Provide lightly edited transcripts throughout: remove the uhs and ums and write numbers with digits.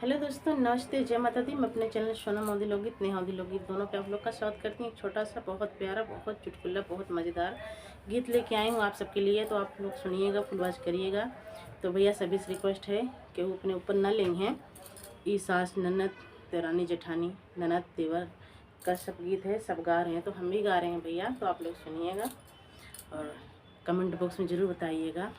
Hello दोस्तों, नमस्ते, जय माता दी। मैं अपने चैनल सोना मोदी लोकगीत, नेहा मोदी लोकगीत दोनों पे आप लोग का स्वागत करती हूँ। एक छोटा सा बहुत प्यारा, बहुत चुटकुला, बहुत मज़ेदार गीत लेके आई हूँ आप सबके लिए। तो आप लोग सुनिएगा, फुलवाज करिएगा। तो भैया सभी से रिक्वेस्ट है कि वो अपने ऊपर न लेंगे। ई सास ननद देवरानी जेठानी ननद देवर का सब गीत है, सब गा रहे हैं तो हम भी गा रहे हैं भैया। तो आप लोग सुनिएगा और कमेंट बॉक्स में ज़रूर बताइएगा।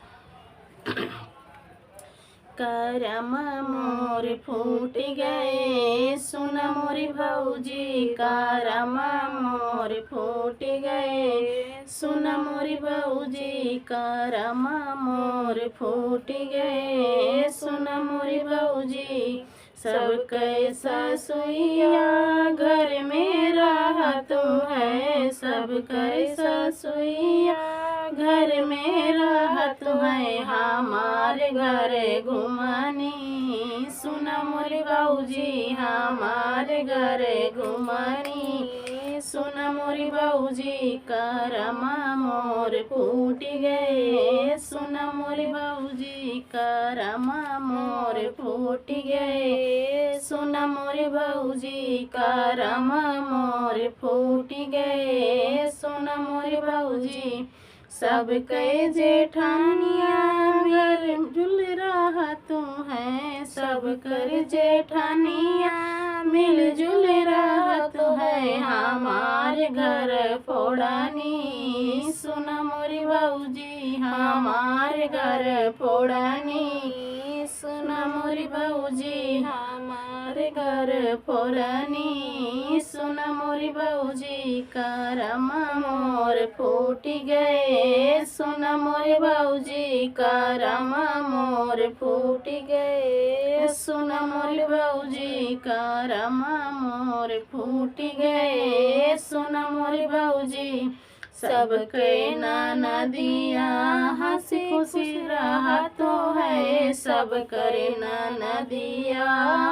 करम मोर फूट गए सुन मोरी भौजी, करम मोर फूट गए सुन मोरी भौजी, करम मोर फूट गए सुन मोरी भौजी। सब कैसा सुइया घर में रहत है, सब कैसा सुइया घर में रहत है, हमारे घर घुमानी सुन मोरी भौजी, हमारे घर घुमानी सुन मोरी भौजी। करम मोर फूट गए सुन मोरी भौजी, करम मोर फूट गए सुन मोरी भौजी, करम मोर फूट गए सुन मोरी भौजी। सब कई जेठानिया घर झुल रहा तू है, सब कर जेठानिया मिलजुल रहा तू है, हमारे घर फोड़ानी सुन मोरी भौजी, हमारे घर फोड़ानी सुन मोरी भौजी, हमारे घर फोड़ानी सुन मोरी भौजी। करम मोर फूट गए सुन मोरी भौजी, करम मोर फूट गए सुन मोरी भौजी, करम मोर फूट गए सुन मोरी भौजी। सबके नदिया हंसी खुशी रहा तो है, सब करे नदिया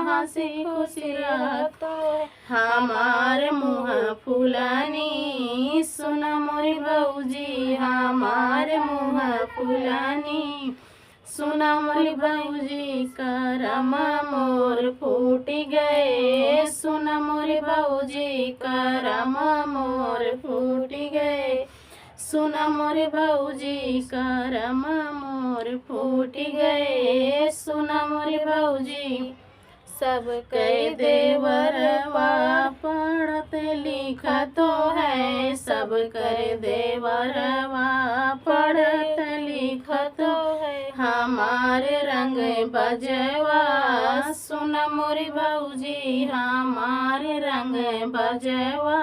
हंसी खुशी रहा तो है, हमारे मुँह फुलानी सुन मोरी भौजी, हमारे मुँह फुलानी सुन मोरी भौजी। करम मोर फूट गए सुन मोरी भौजी, करम मोर फूट गए सुन मोरी भौजी, करम मोर फूट गए सुन मोरी भौजी। सब कई देवरवा पढ़त लिखतो है, सब कर देवरवा पढ़त लिखतो है, हमारे रंग बजवा सुन मोरी भौजी, हमारे रंग बजवा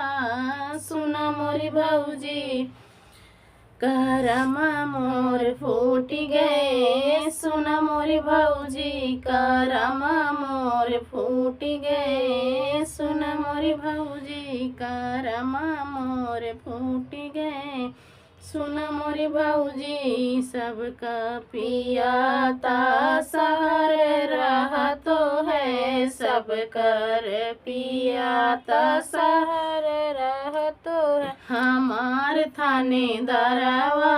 सुन मोरी भौजी। करम मोर फूट गए सुन मोरी भौजी, करम मोर फूट गए सुन मोरी भौजी, करम मोर फूट गए सुन मोरी भौजी। सबका पियाता सहर रहा तो है, सब कर पियाता सहर रहा तो है, हमार थाने दरवा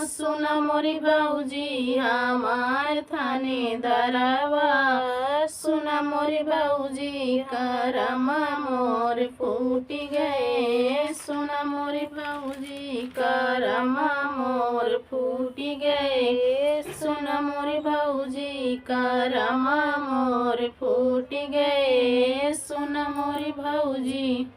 सुन मोरी भौजी, हमार थाने दरवा सुन मोरी भौजी। करम मोर फूट गए सुन मोरी भौजी, करम मोर फूट गए सुन मोरी भौजी, करम मोर फूट गए सुन मोरी भौजी।